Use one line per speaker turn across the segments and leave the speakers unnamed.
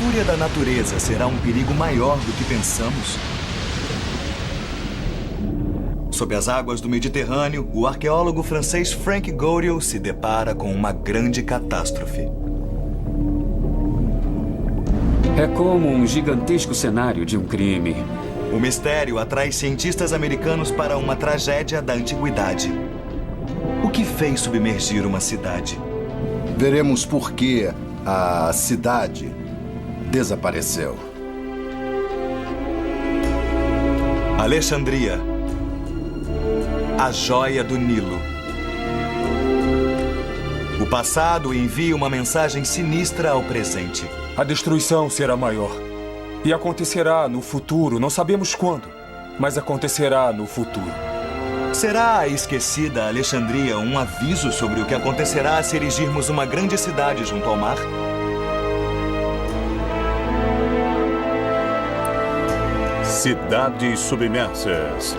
fúria da natureza será um perigo maior do que pensamos? Sob as águas do Mediterrâneo, o arqueólogo francês Frank Goriot se depara com uma grande catástrofe.
É como um gigantesco cenário de um crime.
O mistério atrai cientistas americanos para uma tragédia da antiguidade. O que fez submergir uma cidade?
Veremos por que a cidade desapareceu.
Alexandria, a joia do Nilo. O passado envia uma mensagem sinistra ao presente.
A destruição será maior. E acontecerá no futuro, não sabemos quando, mas acontecerá no futuro.
Será a esquecida Alexandria um aviso sobre o que acontecerá se erigirmos uma grande cidade junto ao mar?
Cidades submersas.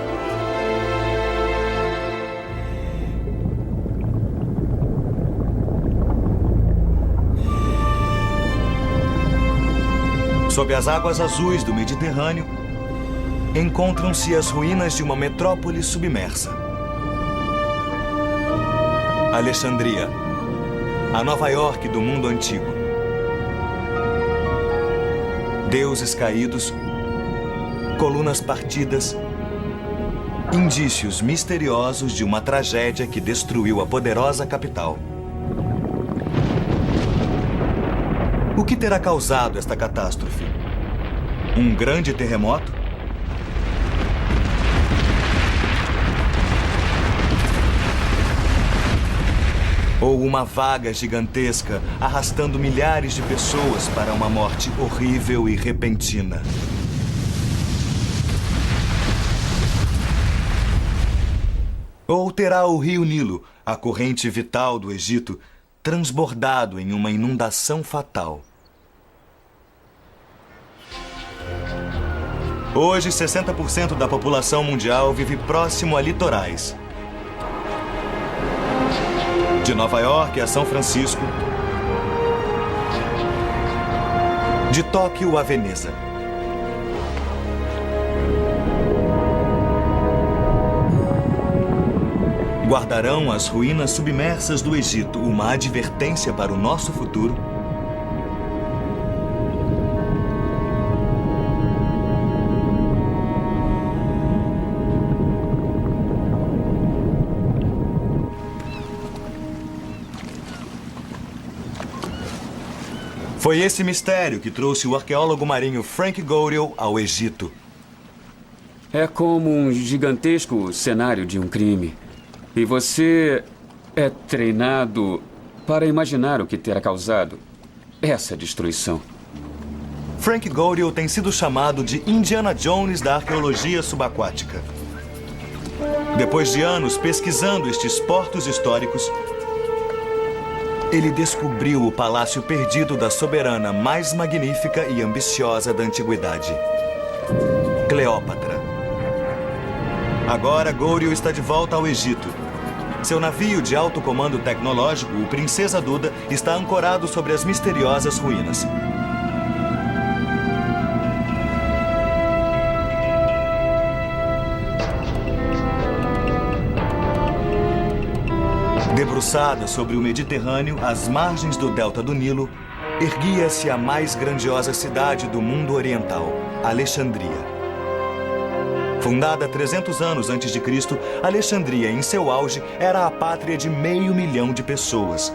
Sob as águas azuis do Mediterrâneo, encontram-se as ruínas de uma metrópole submersa. Alexandria, a Nova York do mundo antigo. Deuses caídos, colunas partidas, indícios misteriosos de uma tragédia que destruiu a poderosa capital. O que terá causado esta catástrofe? Um grande terremoto? Ou uma vaga gigantesca arrastando milhares de pessoas para uma morte horrível e repentina? Ou terá o rio Nilo, a corrente vital do Egito, transbordado em uma inundação fatal? Hoje, 60% da população mundial vive próximo a litorais. De Nova York a São Francisco, de Tóquio a Veneza. Guardarão as ruínas submersas do Egito uma advertência para o nosso futuro? Foi esse mistério que trouxe o arqueólogo marinho Frank Goriot ao Egito.
É como um gigantesco cenário de um crime. E você é treinado para imaginar o que terá causado essa destruição.
Frank Goriot tem sido chamado de Indiana Jones da arqueologia subaquática. Depois de anos pesquisando estes portos históricos, ele descobriu o palácio perdido da soberana mais magnífica e ambiciosa da antiguidade, Cleópatra. Agora, Goriot está de volta ao Egito. Seu navio de alto comando tecnológico, o Princesa Duda, está ancorado sobre as misteriosas ruínas. Debruçada sobre o Mediterrâneo, às margens do delta do Nilo, erguia-se a mais grandiosa cidade do mundo oriental, Alexandria. Fundada 300 anos antes de Cristo, Alexandria, em seu auge, era a pátria de 500 mil de pessoas.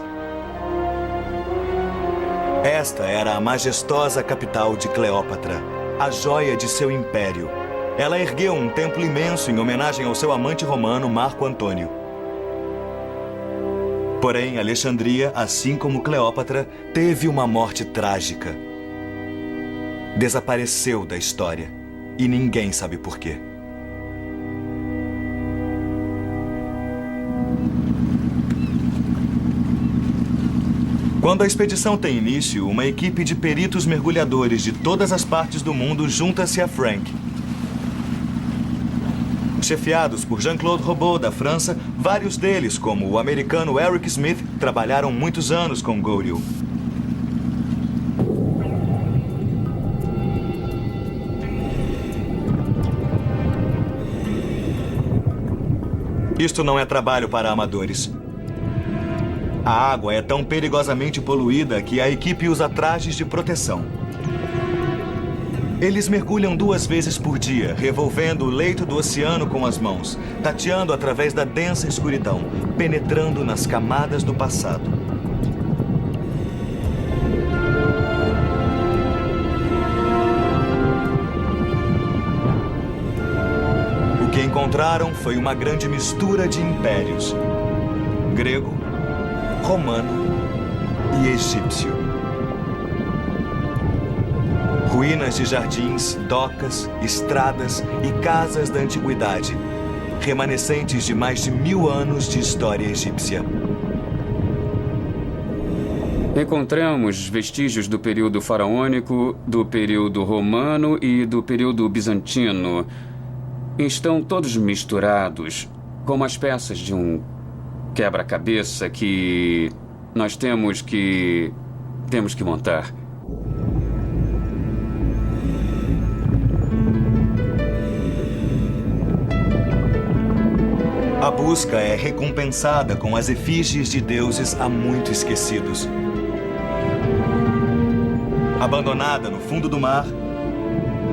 Esta era a majestosa capital de Cleópatra, a joia de seu império. Ela ergueu um templo imenso em homenagem ao seu amante romano, Marco Antônio. Porém, Alexandria, assim como Cleópatra, teve uma morte trágica. Desapareceu da história e ninguém sabe por quê. Quando a expedição tem início, uma equipe de peritos mergulhadores de todas as partes do mundo junta-se a Frank. Chefiados por Jean-Claude Robot, da França, vários deles, como o americano Eric Smith, trabalharam muitos anos com Goriot. Isto não é trabalho para amadores. A água é tão perigosamente poluída que a equipe usa trajes de proteção. Eles mergulham 2 vezes por dia, revolvendo o leito do oceano com as mãos, tateando através da densa escuridão, penetrando nas camadas do passado. O que encontraram foi uma grande mistura de impérios: grego, romano e egípcio. Ruínas de jardins, docas, estradas e casas da antiguidade, remanescentes de mais de 1000 anos de história egípcia.
Encontramos vestígios do período faraônico, do período romano e do período bizantino. Estão todos misturados, como as peças de um quebra-cabeça que nós temos que montar.
A busca é recompensada com as efígies de deuses há muito esquecidos. Abandonada no fundo do mar,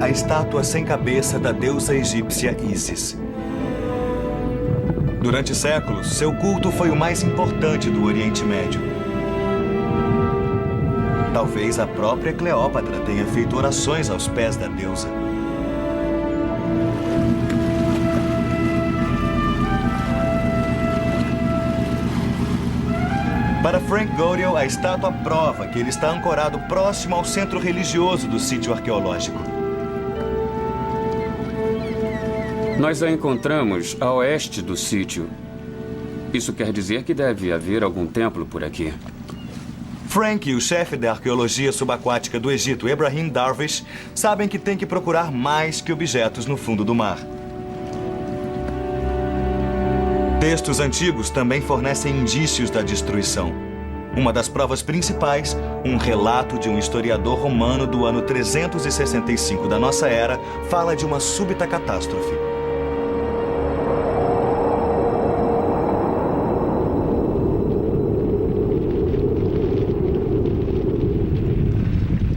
a estátua sem cabeça da deusa egípcia Ísis. Durante séculos, seu culto foi o mais importante do Oriente Médio. Talvez a própria Cleópatra tenha feito orações aos pés da deusa. Para Frank Godel, a estátua prova que ele está ancorado próximo ao centro religioso do sítio arqueológico.
Nós a encontramos a oeste do sítio. Isso quer dizer que deve haver algum templo por aqui.
Frank e o chefe da arqueologia subaquática do Egito, Ebrahim Darwish, sabem que tem que procurar mais que objetos no fundo do mar. Textos antigos também fornecem indícios da destruição. Uma das provas principais, um relato de um historiador romano do ano 365 da nossa era, fala de uma súbita catástrofe.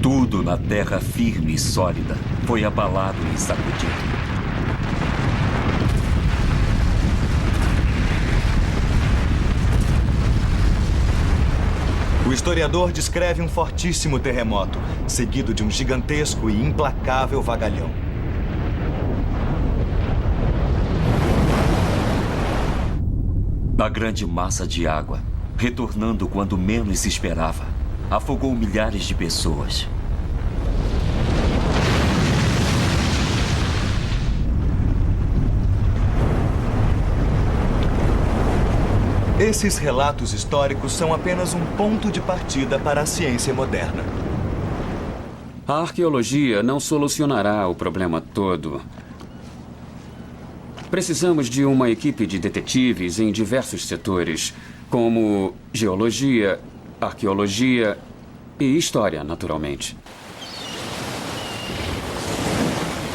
Tudo na terra firme e sólida foi abalado e sacudido.
O historiador descreve um fortíssimo terremoto, seguido de um gigantesco e implacável vagalhão.
A grande massa de água, retornando quando menos se esperava, afogou milhares de pessoas.
Esses relatos históricos são apenas um ponto de partida para a ciência moderna.
A arqueologia não solucionará o problema todo. Precisamos de uma equipe de detetives em diversos setores, como geologia, arqueologia e história, naturalmente.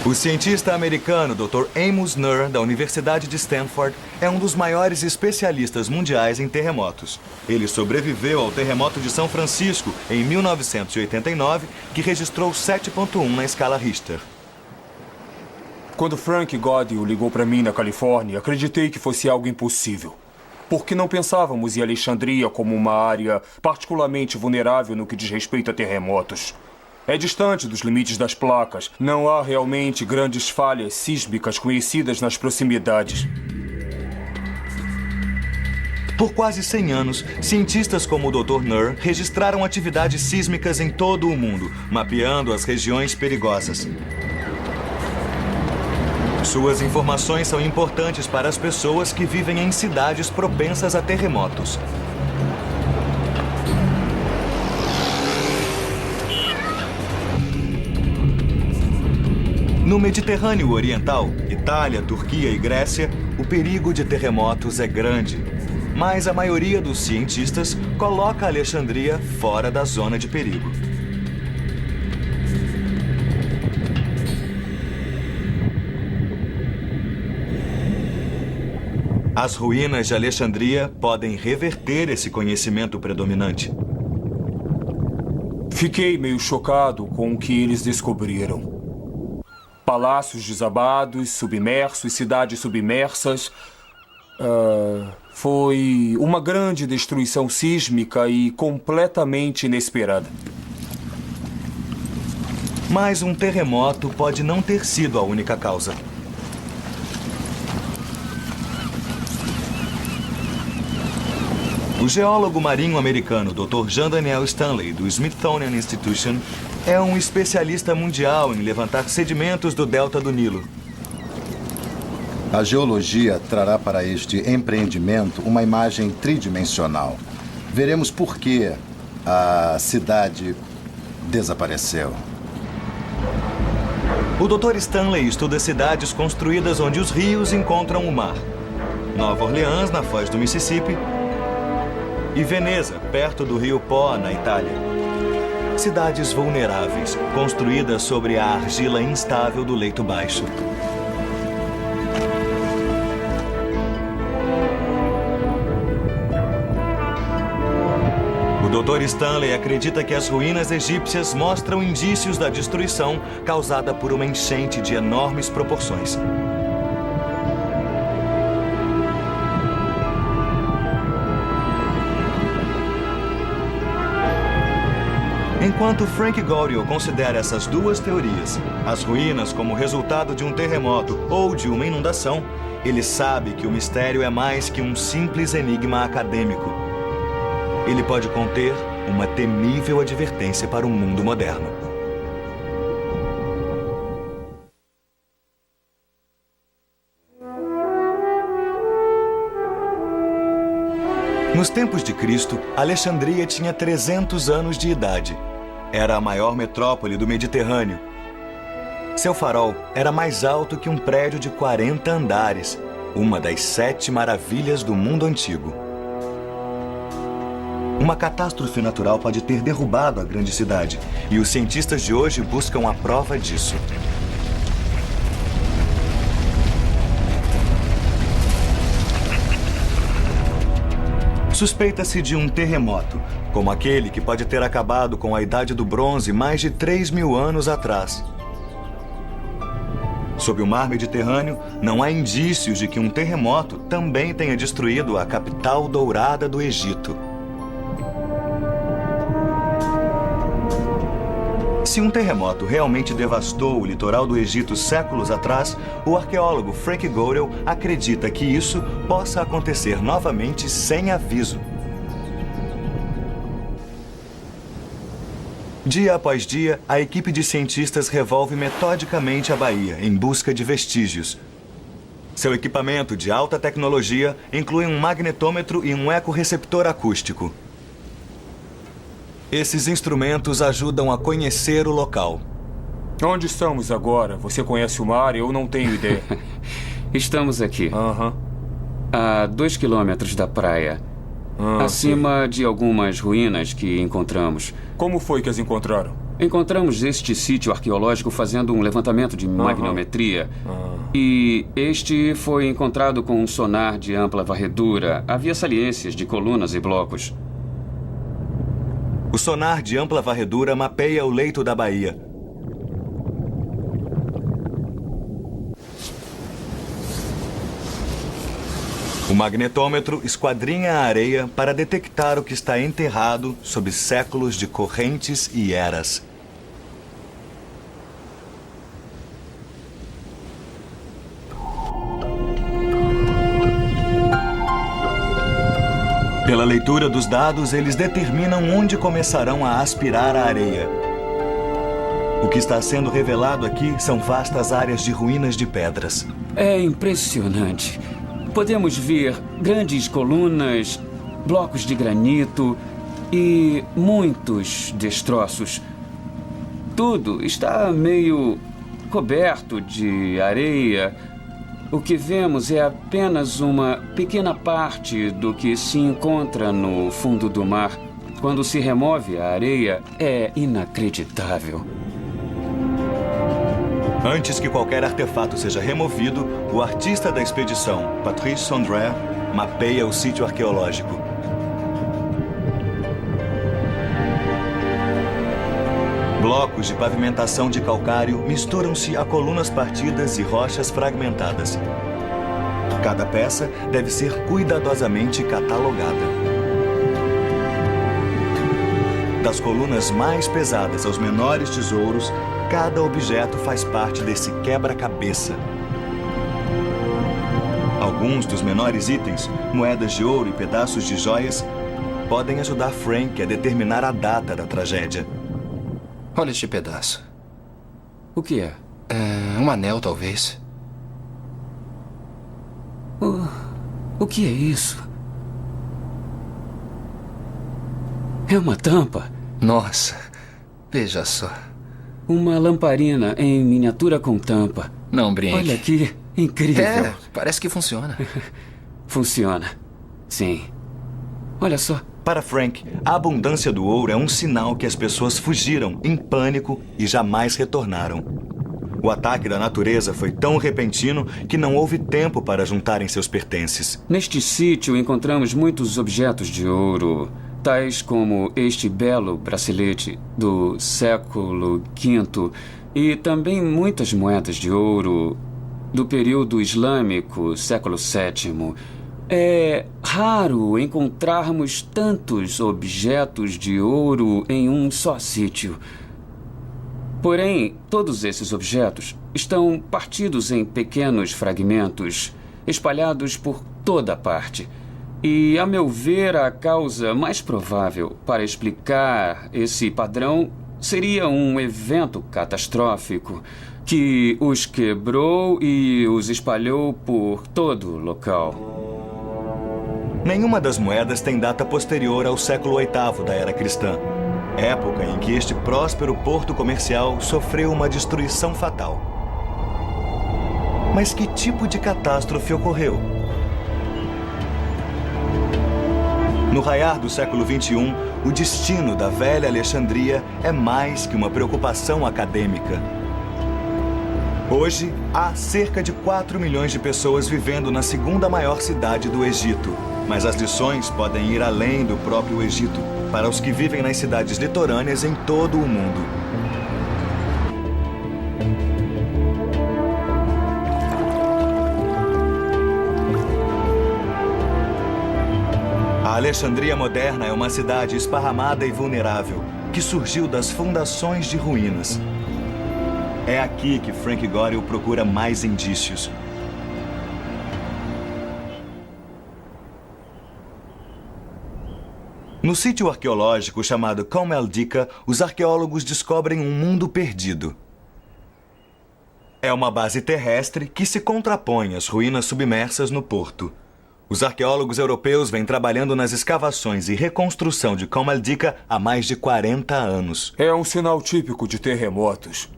O cientista americano Dr. Amos Nuhr, da Universidade de Stanford, é um dos maiores especialistas mundiais em terremotos. Ele sobreviveu ao terremoto de São Francisco em 1989, que registrou 7,1 na escala Richter.
Quando Frank Godel ligou para mim na Califórnia, acreditei que fosse algo impossível. Porque não pensávamos em Alexandria como uma área particularmente vulnerável no que diz respeito a terremotos. É distante dos limites das placas. Não há realmente grandes falhas sísmicas conhecidas nas proximidades.
Por quase 100 anos, cientistas como o Dr. Nuhr registraram atividades sísmicas em todo o mundo, mapeando as regiões perigosas. Suas informações são importantes para as pessoas que vivem em cidades propensas a terremotos. No Mediterrâneo Oriental, Itália, Turquia e Grécia, o perigo de terremotos é grande. Mas a maioria dos cientistas coloca Alexandria fora da zona de perigo. As ruínas de Alexandria podem reverter esse conhecimento predominante.
Fiquei meio chocado com o que eles descobriram. Palácios desabados, submersos, cidades submersas. Foi uma grande destruição sísmica e completamente inesperada.
Mas um terremoto pode não ter sido a única causa. O geólogo marinho americano Dr. Jean Daniel Stanley, do Smithsonian Institution, é um especialista mundial em levantar sedimentos do delta do Nilo.
A geologia trará para este empreendimento uma imagem tridimensional. Veremos por que a cidade desapareceu.
O Dr. Stanley estuda cidades construídas onde os rios encontram o mar. Nova Orleans, na foz do Mississippi, e Veneza, perto do rio Po, na Itália. Cidades vulneráveis, construídas sobre a argila instável do leito baixo. O Dr. Stanley acredita que as ruínas egípcias mostram indícios da destruição causada por uma enchente de enormes proporções. Enquanto Frank Goriel considera essas duas teorias, as ruínas como resultado de um terremoto ou de uma inundação, ele sabe que o mistério é mais que um simples enigma acadêmico. Ele pode conter uma temível advertência para o mundo moderno. Nos tempos de Cristo, Alexandria tinha 300 anos de idade. Era a maior metrópole do Mediterrâneo. Seu farol era mais alto que um prédio de 40 andares, uma das 7 maravilhas do mundo antigo. Uma catástrofe natural pode ter derrubado a grande cidade, e os cientistas de hoje buscam a prova disso. Suspeita-se de um terremoto, como aquele que pode ter acabado com a Idade do Bronze mais de 3.000 anos atrás. Sob o mar Mediterrâneo, não há indícios de que um terremoto também tenha destruído a capital dourada do Egito. Se um terremoto realmente devastou o litoral do Egito séculos atrás, o arqueólogo Frank Goriel acredita que isso possa acontecer novamente sem aviso. Dia após dia, a equipe de cientistas revolve metodicamente a baía em busca de vestígios. Seu equipamento de alta tecnologia inclui um magnetômetro e um ecorreceptor acústico. Esses instrumentos ajudam a conhecer o local.
Onde estamos agora? Você conhece o mar? Eu não tenho ideia.
Estamos aqui, a 2 quilômetros da praia, acima de algumas ruínas que encontramos.
Como foi que as encontraram?
Encontramos este sítio arqueológico fazendo um levantamento de magnetometria. E este foi encontrado com um sonar de ampla varredura. Havia saliências de colunas e blocos.
O sonar de ampla varredura mapeia o leito da baía. O magnetômetro esquadrinha a areia para detectar o que está enterrado sob séculos de correntes e eras. Pela leitura dos dados, eles determinam onde começarão a aspirar a areia. O que está sendo revelado aqui são vastas áreas de ruínas de pedras.
É impressionante. Podemos ver grandes colunas, blocos de granito e muitos destroços. Tudo está meio coberto de areia. O que vemos é apenas uma pequena parte do que se encontra no fundo do mar. Quando se remove a areia, é inacreditável.
Antes que qualquer artefato seja removido, o artista da expedição, Patrice Sondre, mapeia o sítio arqueológico. Blocos de pavimentação de calcário misturam-se a colunas partidas e rochas fragmentadas. Cada peça deve ser cuidadosamente catalogada. Das colunas mais pesadas aos menores tesouros, cada objeto faz parte desse quebra-cabeça. Alguns dos menores itens, moedas de ouro e pedaços de joias, podem ajudar Frank a determinar a data da tragédia.
Olha este pedaço.
O que é?
É um anel, talvez.
O que é isso? É uma tampa.
Nossa, veja só.
Uma lamparina em miniatura com tampa.
Não brinque.
Olha aqui, incrível.
É, parece que funciona.
Funciona. Sim. Olha só.
Para Frank, a abundância do ouro é um sinal que as pessoas fugiram em pânico e jamais retornaram. O ataque da natureza foi tão repentino que não houve tempo para juntarem seus pertences.
Neste sítio encontramos muitos objetos de ouro, tais como este belo bracelete do século V e também muitas moedas de ouro do período islâmico, século VII. É raro encontrarmos tantos objetos de ouro em um só sítio. Porém, todos esses objetos estão partidos em pequenos fragmentos, espalhados por toda parte. E, a meu ver, a causa mais provável para explicar esse padrão seria um evento catastrófico que os quebrou e os espalhou por todo o local.
Nenhuma das moedas tem data posterior ao século VIII da era cristã, época em que este próspero porto comercial sofreu uma destruição fatal. Mas que tipo de catástrofe ocorreu? No raiar do século XXI, o destino da velha Alexandria é mais que uma preocupação acadêmica. Hoje, há cerca de 4 milhões de pessoas vivendo na segunda maior cidade do Egito. Mas as lições podem ir além do próprio Egito, para os que vivem nas cidades litorâneas em todo o mundo. A Alexandria moderna é uma cidade esparramada e vulnerável, que surgiu das fundações de ruínas. É aqui que Frank Gorill procura mais indícios. No sítio arqueológico chamado Kom El Dika, os arqueólogos descobrem um mundo perdido. É uma base terrestre que se contrapõe às ruínas submersas no porto. Os arqueólogos europeus vêm trabalhando nas escavações e reconstrução de Kom El Dika há mais de 40 anos.
É um sinal típico de terremotos.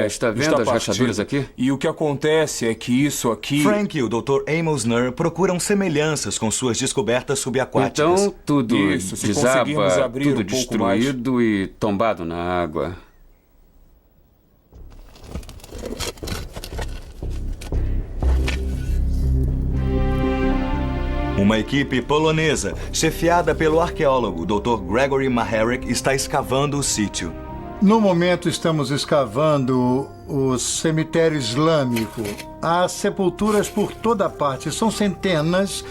Está vendo as rachaduras aqui?
E o que acontece é que isso aqui...
Frank e o Dr. Amos Nurr procuram semelhanças com suas descobertas subaquáticas.
Então, tudo
Isso, se conseguirmos
desaba,
abrir
tudo
um pouco mais.
destruído e tombado na água.
Uma equipe polonesa, chefiada pelo arqueólogo Dr. Gregory Maharek, está escavando o sítio.
No momento, estamos escavando o cemitério islâmico. Há sepulturas por toda parte. São centenas,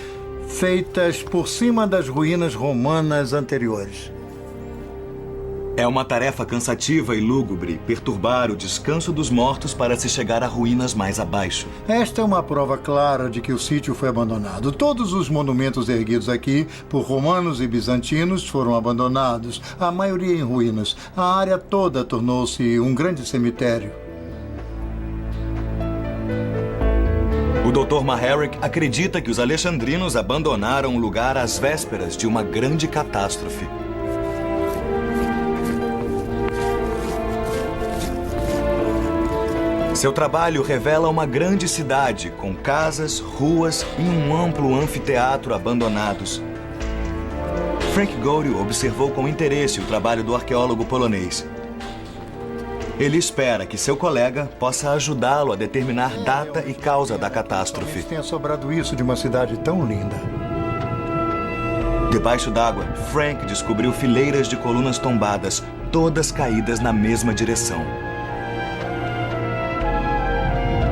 feitas por cima das ruínas romanas anteriores.
É uma tarefa cansativa e lúgubre perturbar o descanso dos mortos para se chegar a ruínas mais abaixo.
Esta é uma prova clara de que o sítio foi abandonado. Todos os monumentos erguidos aqui por romanos e bizantinos foram abandonados, a maioria em ruínas. A área toda tornou-se um grande cemitério.
O Dr. Maharek acredita que os alexandrinos abandonaram o lugar às vésperas de uma grande catástrofe. Seu trabalho revela uma grande cidade, com casas, ruas e um amplo anfiteatro abandonados. Frank Gorill observou com interesse o trabalho do arqueólogo polonês. Ele espera que seu colega possa ajudá-lo a determinar data e causa da catástrofe.
Tenha sobrado isso de uma cidade tão linda.
Debaixo d'água, Frank descobriu fileiras de colunas tombadas, todas caídas na mesma direção.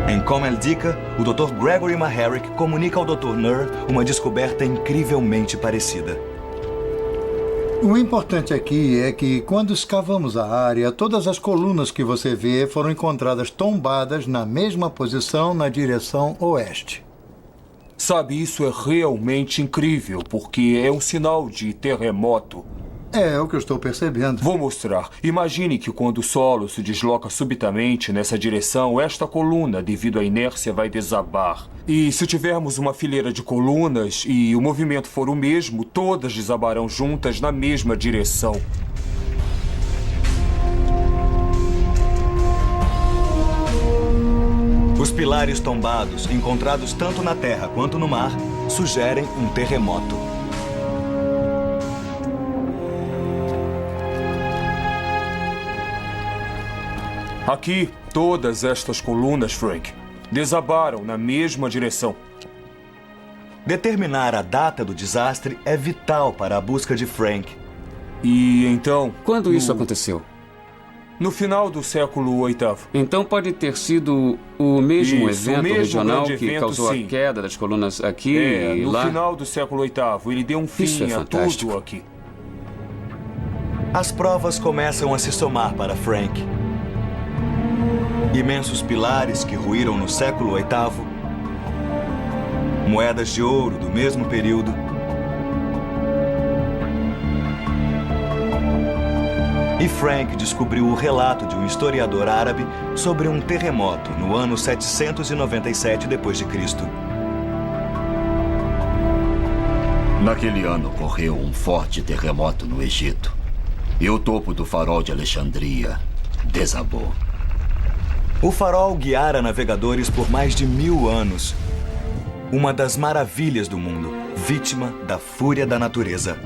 Em Comeldica, o Dr. Gregory Maharrick comunica ao Dr. Nur uma descoberta incrivelmente parecida.
O importante aqui é que, quando escavamos a área, todas as colunas que você vê foram encontradas tombadas na mesma posição na direção oeste.
Sabe, isso é realmente incrível, porque é um sinal de terremoto.
É o que eu estou percebendo.
Vou mostrar. Imagine que quando o solo se desloca subitamente nessa direção, esta coluna, devido à inércia, vai desabar. E se tivermos uma fileira de colunas e o movimento for o mesmo, todas desabarão juntas na mesma direção.
Os pilares tombados, encontrados tanto na terra quanto no mar, sugerem um terremoto.
Aqui, todas estas colunas, Frank, desabaram na mesma direção.
Determinar a data do desastre é vital para a busca de Frank.
E então...
Quando isso aconteceu?
No final do século VIII.
Então pode ter sido o mesmo
Isso, o
evento
mesmo
regional
grande
que
evento,
causou
sim.
a queda das colunas aqui e
No
lá?
final do século VIII, ele deu um
Isso é
fim a
fantástico.
tudo aqui.
As provas começam a se somar para Frank. Imensos pilares que ruíram no século VIII, moedas de ouro do mesmo período, e Frank descobriu o relato de um historiador árabe sobre um terremoto no ano 797 d.C.
Naquele ano ocorreu um forte terremoto no Egito. E o topo do farol de Alexandria desabou.
O farol guiara navegadores por mais de 1000 anos. Uma das maravilhas do mundo, vítima da fúria da natureza.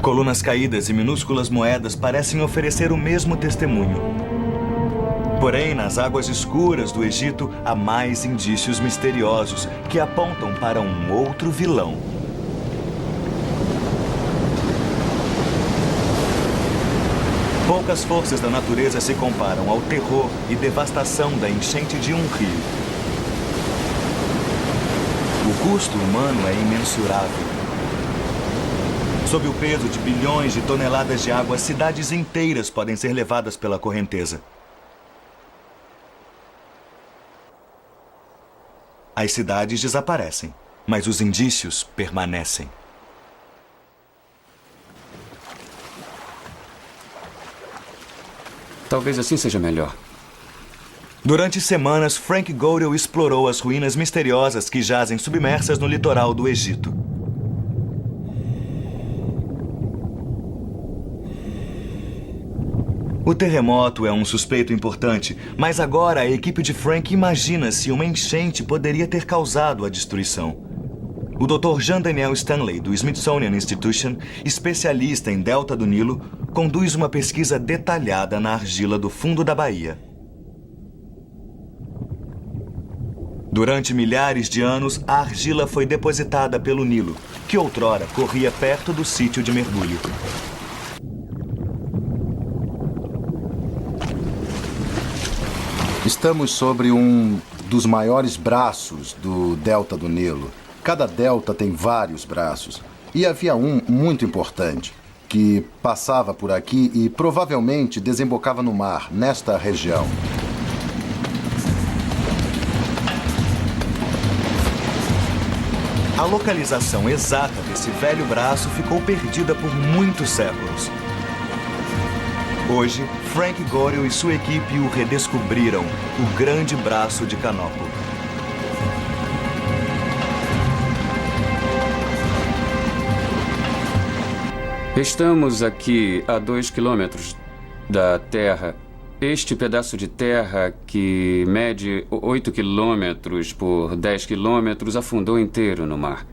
Colunas caídas e minúsculas moedas parecem oferecer o mesmo testemunho. Porém, nas águas escuras do Egito, há mais indícios misteriosos que apontam para um outro vilão. Poucas forças da natureza se comparam ao terror e devastação da enchente de um rio. O custo humano é imensurável. Sob o peso de bilhões de toneladas de água, cidades inteiras podem ser levadas pela correnteza. As cidades desaparecem, mas os indícios permanecem.
Talvez assim seja melhor.
Durante semanas, Frank Godel explorou as ruínas misteriosas que jazem submersas no litoral do Egito. O terremoto é um suspeito importante, mas agora a equipe de Frank imagina se uma enchente poderia ter causado a destruição. O Dr. Jean Daniel Stanley, do Smithsonian Institution, especialista em Delta do Nilo, conduz uma pesquisa detalhada na argila do fundo da baía. Durante milhares de anos, a argila foi depositada pelo Nilo, que outrora corria perto do sítio de mergulho.
Estamos sobre um dos maiores braços do Delta do Nilo. Cada delta tem vários braços. E havia um muito importante, que passava por aqui e provavelmente desembocava no mar, nesta região.
A localização exata desse velho braço ficou perdida por muitos séculos. Hoje, Frank Godel e sua equipe o redescobriram, o Grande Braço de Canopo.
Estamos aqui a 2 quilômetros da Terra. Este pedaço de terra, que mede 8 quilômetros por 10 quilômetros, afundou inteiro no mar.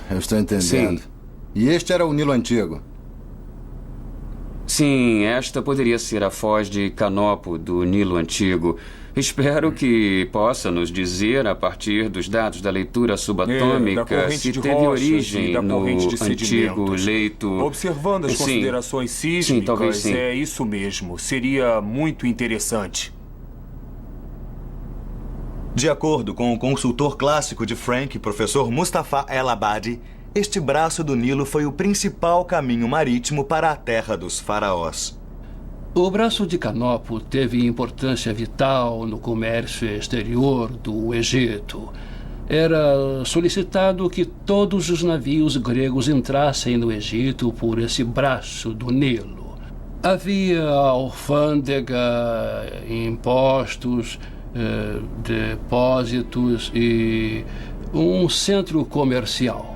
Eu estou entendendo.
Sim.
E este era o Nilo Antigo?
Sim, esta poderia ser a foz de Canopo do Nilo Antigo. Espero que possa nos dizer, a partir dos dados da leitura
da
subatômica,
corrente
se
de
teve
rochas
origem
e da
no
corrente de
antigo
sedimentos.
leito...
Observando as
Sim.
considerações
Sim,
sísmicas,
talvez sim.
é isso mesmo. Seria muito interessante.
De acordo com o consultor clássico de Frank, professor Mustafa El-Abadi, este braço do Nilo foi o principal caminho marítimo para a terra dos faraós.
O braço de Canopo teve importância vital no comércio exterior do Egito. Era solicitado que todos os navios gregos entrassem no Egito por esse braço do Nilo. Havia alfândega, impostos, depósitos e um centro comercial.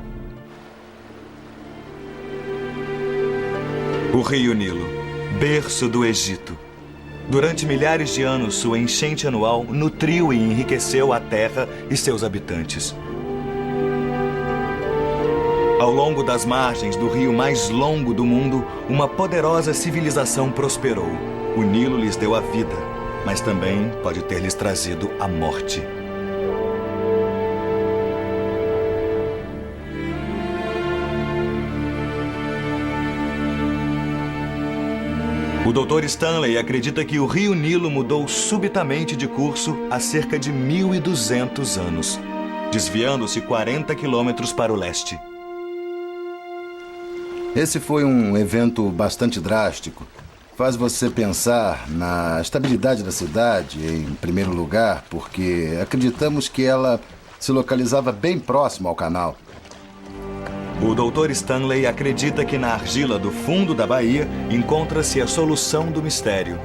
O rio Nilo, berço do Egito. Durante milhares de anos, sua enchente anual nutriu e enriqueceu a terra e seus habitantes. Ao longo das margens do rio mais longo do mundo, uma poderosa civilização prosperou. O Nilo lhes deu a vida, mas também pode ter lhes trazido a morte. O Dr. Stanley acredita que o rio Nilo mudou subitamente de curso há cerca de 1.200 anos, desviando-se 40 quilômetros para o leste.
Esse foi um evento bastante drástico. Faz você pensar na estabilidade da cidade, em primeiro lugar, porque acreditamos que ela se localizava bem próximo ao canal.
O Dr. Stanley acredita que na argila do fundo da baía encontra-se a solução do mistério.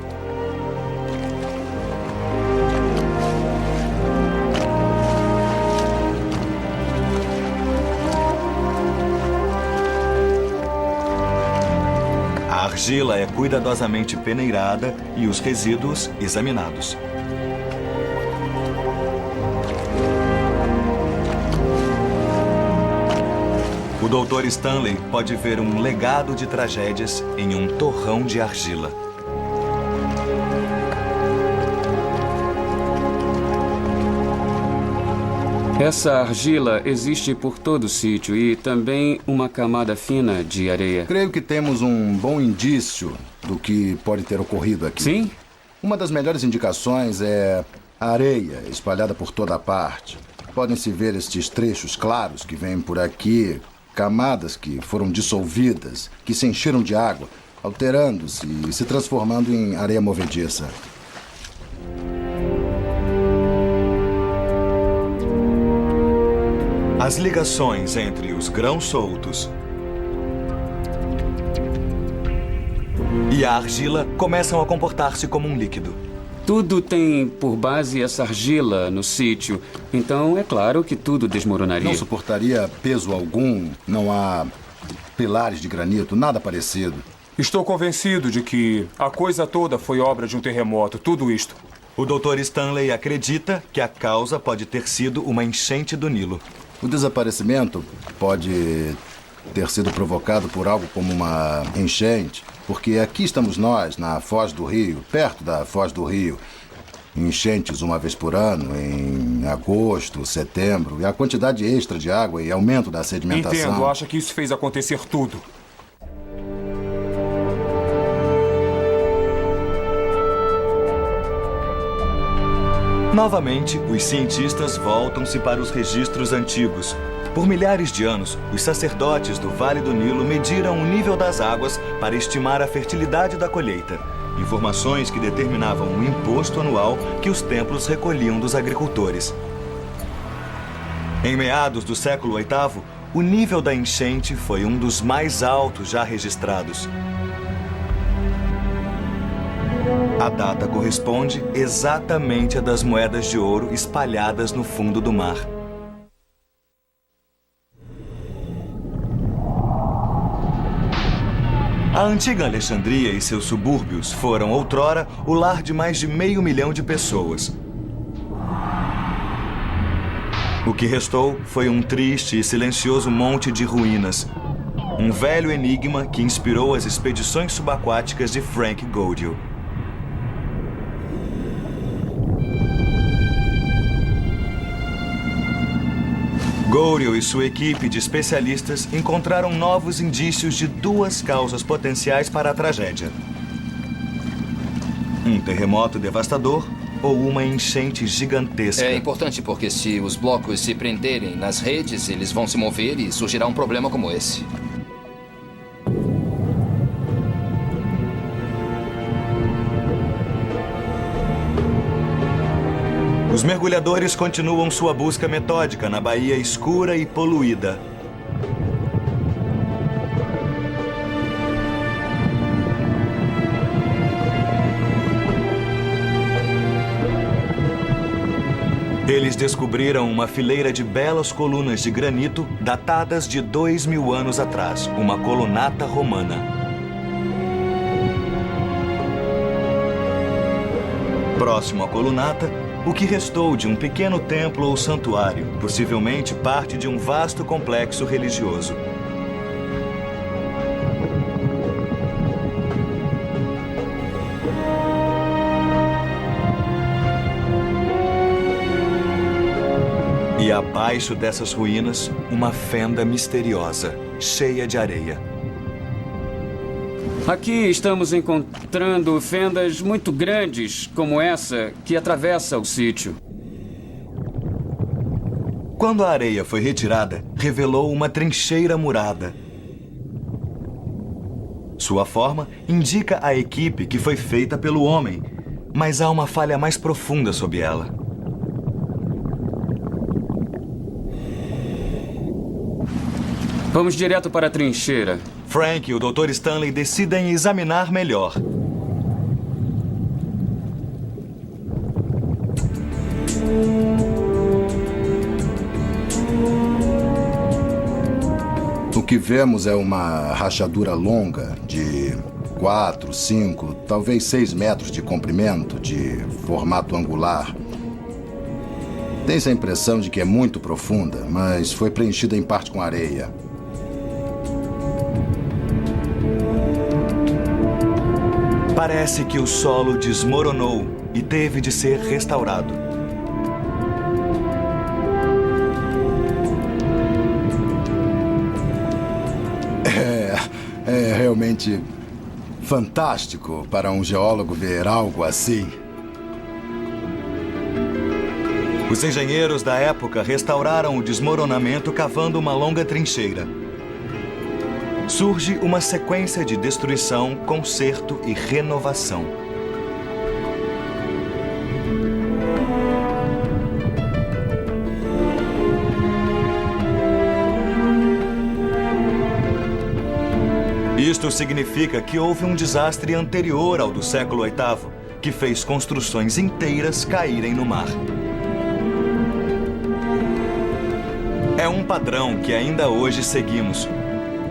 A argila é cuidadosamente peneirada e os resíduos examinados. O Dr. Stanley pode ver um legado de tragédias em um torrão de argila.
Essa argila existe por todo o sítio e também uma camada fina de areia.
Creio que temos um bom indício do que pode ter ocorrido aqui.
Sim?
Uma das melhores indicações é a areia espalhada por toda a parte. Podem-se ver estes trechos claros que vêm por aqui, camadas que foram dissolvidas, que se encheram de água, alterando-se e se transformando em areia movediça.
As ligações entre os grãos soltos e a argila começam a comportar-se como um líquido.
Tudo tem por base essa argila no sítio, então é claro que tudo desmoronaria.
Não suportaria peso algum, não há pilares de granito, nada parecido.
Estou convencido de que a coisa toda foi obra de um terremoto, tudo isto.
O Dr. Stanley acredita que a causa pode ter sido uma enchente do Nilo.
O desaparecimento pode ter sido provocado por algo como uma enchente, porque aqui estamos nós, na Foz do Rio, perto da Foz do Rio. Enchentes uma vez por ano, em agosto, setembro, e a quantidade extra de água e aumento da sedimentação.
Entendo, acha que isso fez acontecer tudo.
Novamente, os cientistas voltam-se para os registros antigos. Por milhares de anos, os sacerdotes do Vale do Nilo mediram o nível das águas para estimar a fertilidade da colheita. Informações que determinavam o imposto anual que os templos recolhiam dos agricultores. Em meados do século VIII, o nível da enchente foi um dos mais altos já registrados. A data corresponde exatamente à das moedas de ouro espalhadas no fundo do mar. A antiga Alexandria e seus subúrbios foram, outrora, o lar de mais de 500 mil de pessoas. O que restou foi um triste e silencioso monte de ruínas. Um velho enigma que inspirou as expedições subaquáticas de Frank Godiel. Godiel e sua equipe de especialistas encontraram novos indícios de duas causas potenciais para a tragédia: um terremoto devastador ou uma enchente gigantesca.
É importante porque se os blocos se prenderem nas redes, eles vão se mover e surgirá um problema como esse.
Os mergulhadores continuam sua busca metódica na baía escura e poluída. Eles descobriram uma fileira de belas colunas de granito datadas de 2000 anos atrás, uma colunata romana. Próximo à colunata, o que restou de um pequeno templo ou santuário, possivelmente parte de um vasto complexo religioso. E abaixo dessas ruínas, uma fenda misteriosa, cheia de areia.
Aqui estamos encontrando fendas muito grandes, como essa, que atravessa o sítio.
Quando a areia foi retirada, revelou uma trincheira murada. Sua forma indica a equipe que foi feita pelo homem, mas há uma falha mais profunda sob ela.
Vamos direto para a trincheira.
Frank e o Dr. Stanley decidem examinar melhor.
O que vemos é uma rachadura longa de 4, 5, talvez 6 metros de comprimento, de formato angular. Tem-se a impressão de que é muito profunda, mas foi preenchida em parte com areia.
Parece que o solo desmoronou e teve de ser restaurado.
É realmente fantástico para um geólogo ver algo assim.
Os engenheiros da época restauraram o desmoronamento cavando uma longa trincheira. Surge uma sequência de destruição, conserto e renovação. Isto significa que houve um desastre anterior ao do século VIII, que fez construções inteiras caírem no mar. É um padrão que ainda hoje seguimos.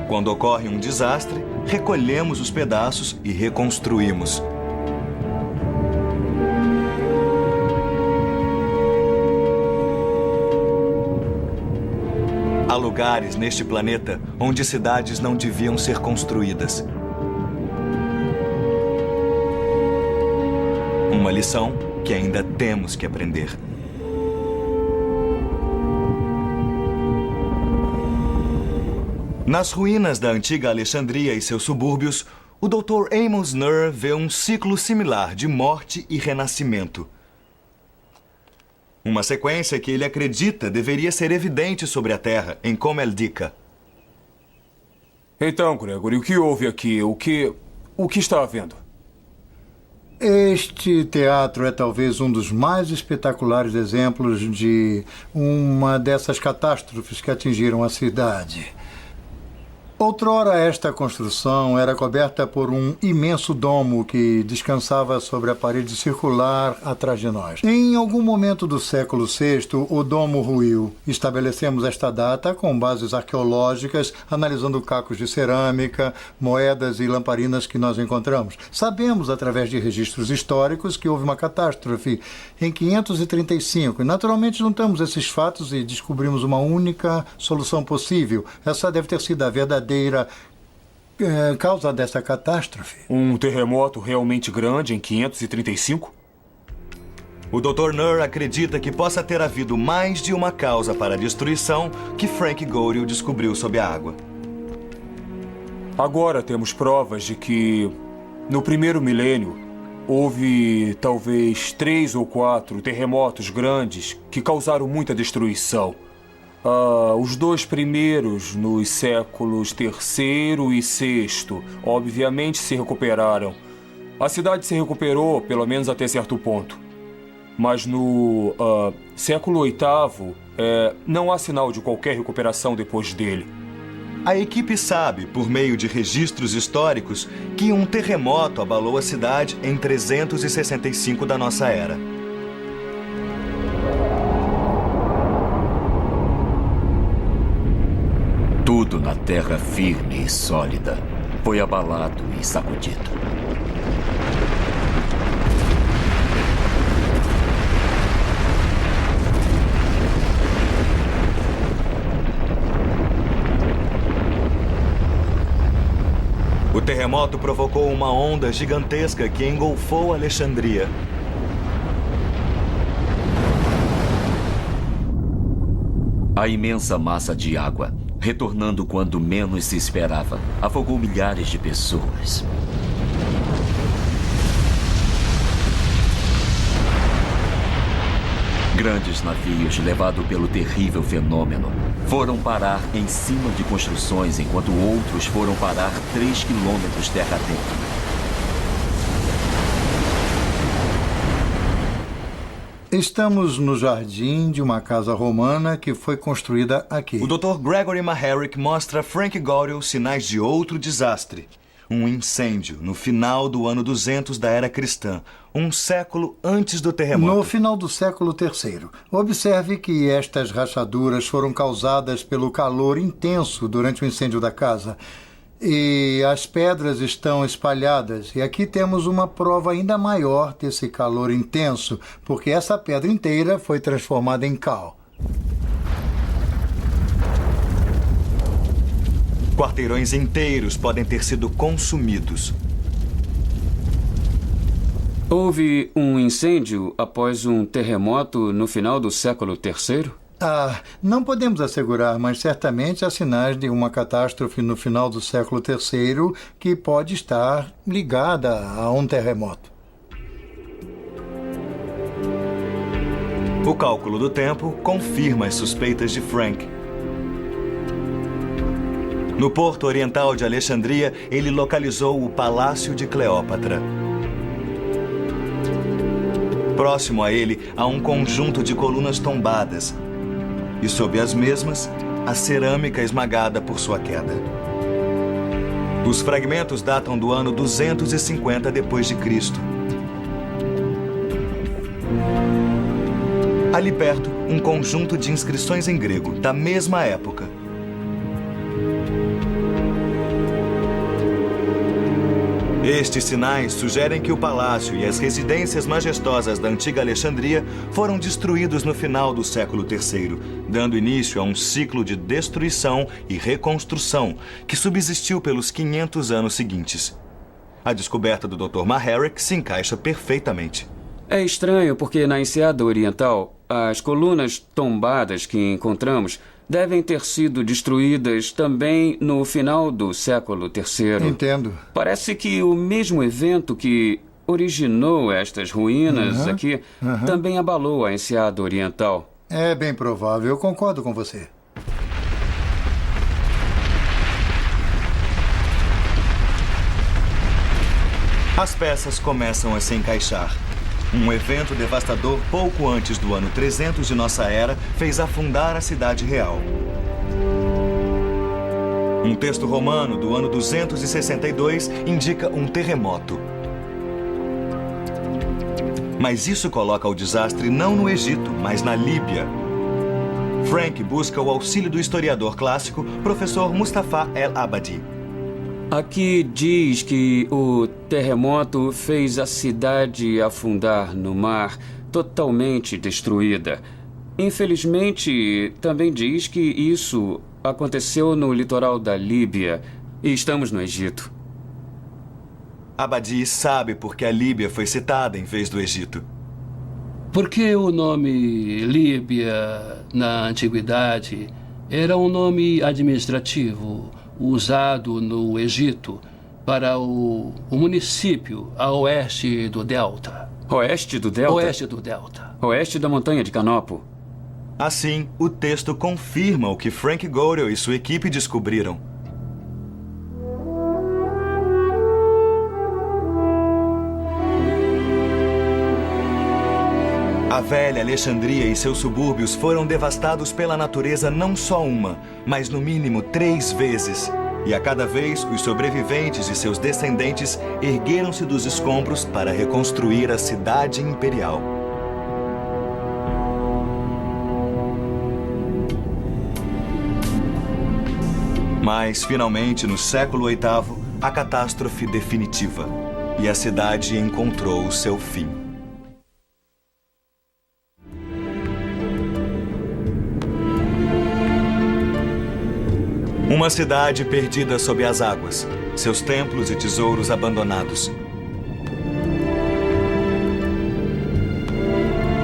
Quando ocorre um desastre, recolhemos os pedaços e reconstruímos. Há lugares neste planeta onde cidades não deviam ser construídas. Uma lição que ainda temos que aprender. Nas ruínas da antiga Alexandria e seus subúrbios, o Dr. Amos Nur vê um ciclo similar de morte e renascimento. Uma sequência que ele acredita deveria ser evidente sobre a Terra, em Comeldica.
Então, Gregory, o que houve aqui? O que está havendo?
Este teatro é talvez um dos mais espetaculares exemplos de uma dessas catástrofes que atingiram a cidade. Outrora, esta construção era coberta por um imenso domo que descansava sobre a parede circular atrás de nós. Em algum momento do século VI, o domo ruiu. Estabelecemos esta data com bases arqueológicas, analisando cacos de cerâmica, moedas e lamparinas que nós encontramos. Sabemos, através de registros históricos, que houve uma catástrofe em 535. E, naturalmente, juntamos esses fatos e descobrimos uma única solução possível. Essa deve ter sido a verdadeira causa dessa catástrofe.
Um terremoto realmente grande em 535?
O Dr. Nur acredita que possa ter havido mais de uma causa para a destruição que Frank Godel descobriu sob a água.
Agora temos provas de que, no primeiro milênio, houve talvez 3 ou 4 terremotos grandes que causaram muita destruição. Os 2 primeiros, nos séculos III e VI, obviamente se recuperaram. A cidade se recuperou, pelo menos até certo ponto. Mas no século VIII, não há sinal de qualquer recuperação depois dele.
A equipe sabe, por meio de registros históricos, que um terremoto abalou a cidade em 365 da nossa era.
Tudo na terra firme e sólida foi abalado e sacudido.
O terremoto provocou uma onda gigantesca que engolfou Alexandria.
A imensa massa de água, retornando quando menos se esperava, afogou milhares de pessoas. Grandes navios, levados pelo terrível fenômeno, foram parar em cima de construções, enquanto outros foram parar 3 quilômetros terra dentro.
Estamos no jardim de uma casa romana que foi construída aqui.
O Dr. Gregory Maharic mostra a Frank Godel sinais de outro desastre. Um incêndio no final do ano 200 da era cristã, um século antes do terremoto.
No final do século III. Observe que estas rachaduras foram causadas pelo calor intenso durante o incêndio da casa. E as pedras estão espalhadas. E aqui temos uma prova ainda maior desse calor intenso, porque essa pedra inteira foi transformada em cal.
Quarteirões inteiros podem ter sido consumidos.
Houve um incêndio após um terremoto no final do século III?
Não podemos assegurar, mas certamente há sinais de uma catástrofe no final do século III que pode estar ligada a um terremoto.
O cálculo do tempo confirma as suspeitas de Frank. No porto oriental de Alexandria, ele localizou o Palácio de Cleópatra. Próximo a ele, há um conjunto de colunas tombadas. E sob as mesmas, a cerâmica esmagada por sua queda. Os fragmentos datam do ano 250 depois de Cristo. Ali perto, um conjunto de inscrições em grego, da mesma época. Estes sinais sugerem que o palácio e as residências majestosas da antiga Alexandria foram destruídos no final do século III, dando início a um ciclo de destruição e reconstrução que subsistiu pelos 500 anos seguintes. A descoberta do Dr. Maharic se encaixa perfeitamente.
É estranho porque na Enseada Oriental, as colunas tombadas que encontramos devem ter sido destruídas também no final do século III.
Entendo.
Parece que o mesmo evento que originou estas ruínas aqui também abalou a Enseada Oriental.
É bem provável, eu concordo com você.
As peças começam a se encaixar. Um evento devastador pouco antes do ano 300 de nossa era fez afundar a cidade real. Um texto romano do ano 262 indica um terremoto. Mas isso coloca o desastre não no Egito, mas na Líbia. Frank busca o auxílio do historiador clássico, professor Mustafa El-Abadi.
Aqui diz que o terremoto fez a cidade afundar no mar, totalmente destruída. Infelizmente, também diz que isso aconteceu no litoral da Líbia e estamos no Egito.
Abadi sabe por que a Líbia foi citada em vez do Egito.
Porque o nome Líbia, na antiguidade, era um nome administrativo usado no Egito para o município a oeste do Delta.
Oeste do Delta?
Oeste do Delta.
Oeste da montanha de Canopo.
Assim, o texto confirma o que Frank Godel e sua equipe descobriram. A velha Alexandria e seus subúrbios foram devastados pela natureza não só uma, mas no mínimo 3 vezes. E a cada vez, os sobreviventes e seus descendentes ergueram-se dos escombros para reconstruir a cidade imperial. Mas, finalmente, no século VIII, a catástrofe definitiva. E a cidade encontrou o seu fim. Uma cidade perdida sob as águas, seus templos e tesouros abandonados.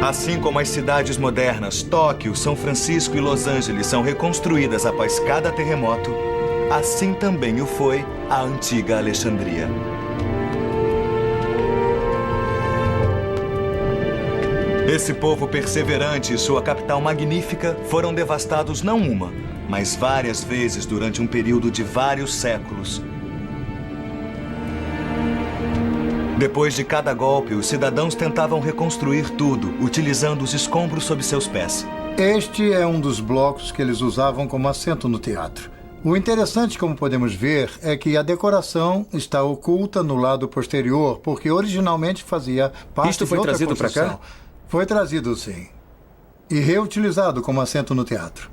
Assim como as cidades modernas, Tóquio, São Francisco e Los Angeles são reconstruídas após cada terremoto, assim também o foi a antiga Alexandria. Esse povo perseverante e sua capital magnífica foram devastados não uma, mas várias vezes durante um período de vários séculos. Depois de cada golpe, os cidadãos tentavam reconstruir tudo, utilizando os escombros sob seus pés.
Este é um dos blocos que eles usavam como assento no teatro. O interessante, como podemos ver, é que a decoração está oculta no lado posterior, porque originalmente fazia parte
Isto foi
de outra
trazido para
construção.
cá?
Foi trazido, sim. E reutilizado como assento no teatro.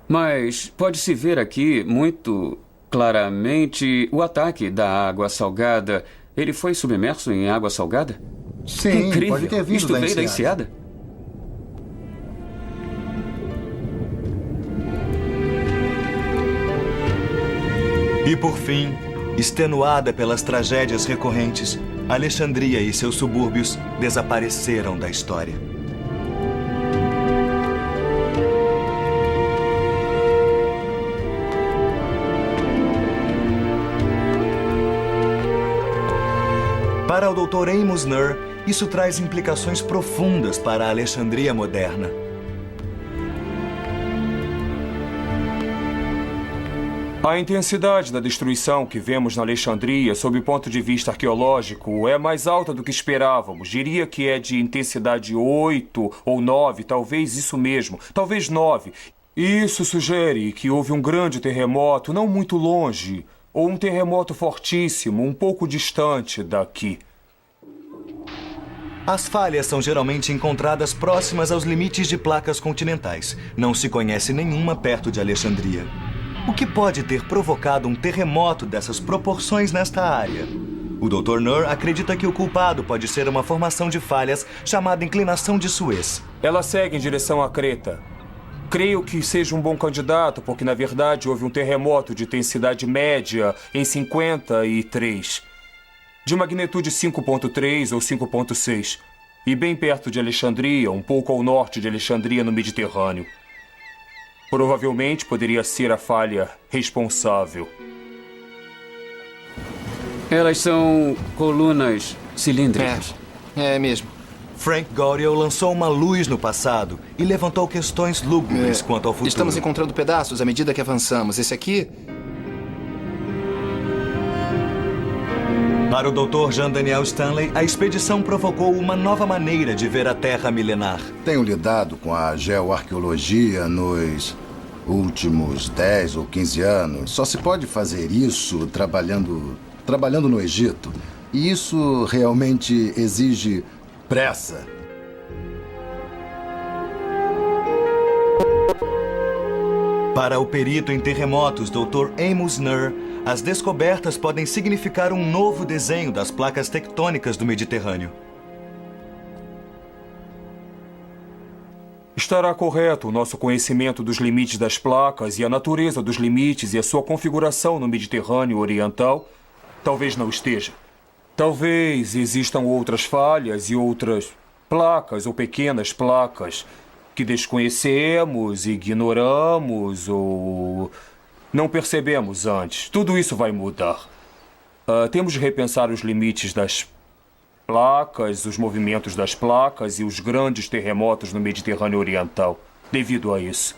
Mas pode-se ver aqui muito claramente o ataque da água salgada. Ele foi submerso em água salgada?
Sim,
Incrível.
pode ter vindo
Isto
da
veio da
enseada.
enseada?
E por fim, extenuada pelas tragédias recorrentes, Alexandria e seus subúrbios desapareceram da história. Para o Dr. Amos Nur, isso traz implicações profundas para a Alexandria moderna.
A intensidade da destruição que vemos na Alexandria, sob o ponto de vista arqueológico, é mais alta do que esperávamos. Diria que é de intensidade 8 ou 9, talvez isso mesmo, talvez 9. Isso sugere que houve um grande terremoto não muito longe, ou um terremoto fortíssimo, um pouco distante daqui.
As falhas são geralmente encontradas próximas aos limites de placas continentais. Não se conhece nenhuma perto de Alexandria. O que pode ter provocado um terremoto dessas proporções nesta área? O Dr. Nur acredita que o culpado pode ser uma formação de falhas chamada inclinação de Suez.
Ela segue em direção à Creta. Creio que seja um bom candidato, porque na verdade houve um terremoto de intensidade média em 53, de magnitude 5.3 ou 5.6, e bem perto de Alexandria, um pouco ao norte de Alexandria, no Mediterrâneo. Provavelmente poderia ser a falha responsável.
Elas são colunas cilíndricas.
É mesmo.
Frank Godel lançou uma luz no passado e levantou questões lúgubres quanto ao futuro.
Estamos encontrando pedaços à medida que avançamos. Esse aqui...
Para o Dr. Jean Daniel Stanley, a expedição provocou uma nova maneira de ver a Terra milenar.
Tenho lidado com a geoarqueologia nos últimos 10 ou 15 anos. Só se pode fazer isso trabalhando no Egito. E isso realmente exige pressa.
Para o perito em terremotos Dr. Amos Nur, as descobertas podem significar um novo desenho das placas tectônicas do Mediterrâneo.
Estará correto o nosso conhecimento dos limites das placas e a natureza dos limites e a sua configuração no Mediterrâneo Oriental? Talvez não esteja. Talvez existam outras falhas e outras placas ou pequenas placas que desconhecemos, ignoramos ou não percebemos antes. Tudo isso vai mudar. Temos de repensar os limites das placas, os movimentos das placas e os grandes terremotos no Mediterrâneo Oriental, devido a isso.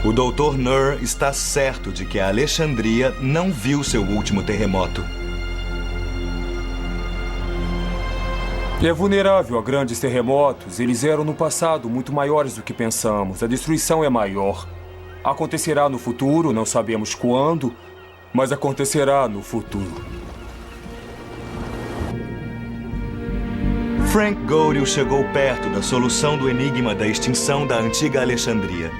O Dr. Nur está certo de que a Alexandria não viu seu último terremoto.
É vulnerável a grandes terremotos. Eles eram no passado muito maiores do que pensamos. A destruição é maior. Acontecerá no futuro, não sabemos quando, mas acontecerá no futuro.
Frank Goryeo chegou perto da solução do enigma da extinção da antiga Alexandria.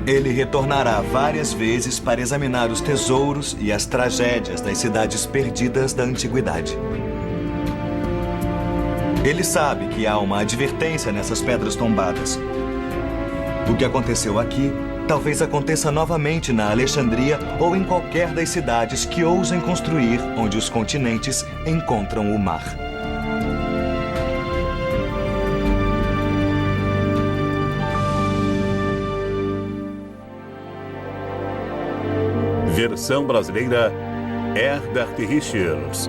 Ele retornará várias vezes para examinar os tesouros e as tragédias das cidades perdidas da antiguidade. Ele sabe que há uma advertência nessas pedras tombadas. O que aconteceu aqui talvez aconteça novamente na Alexandria ou em qualquer das cidades que ousem construir onde os continentes encontram o mar.
Versão brasileira, Herbert Richards.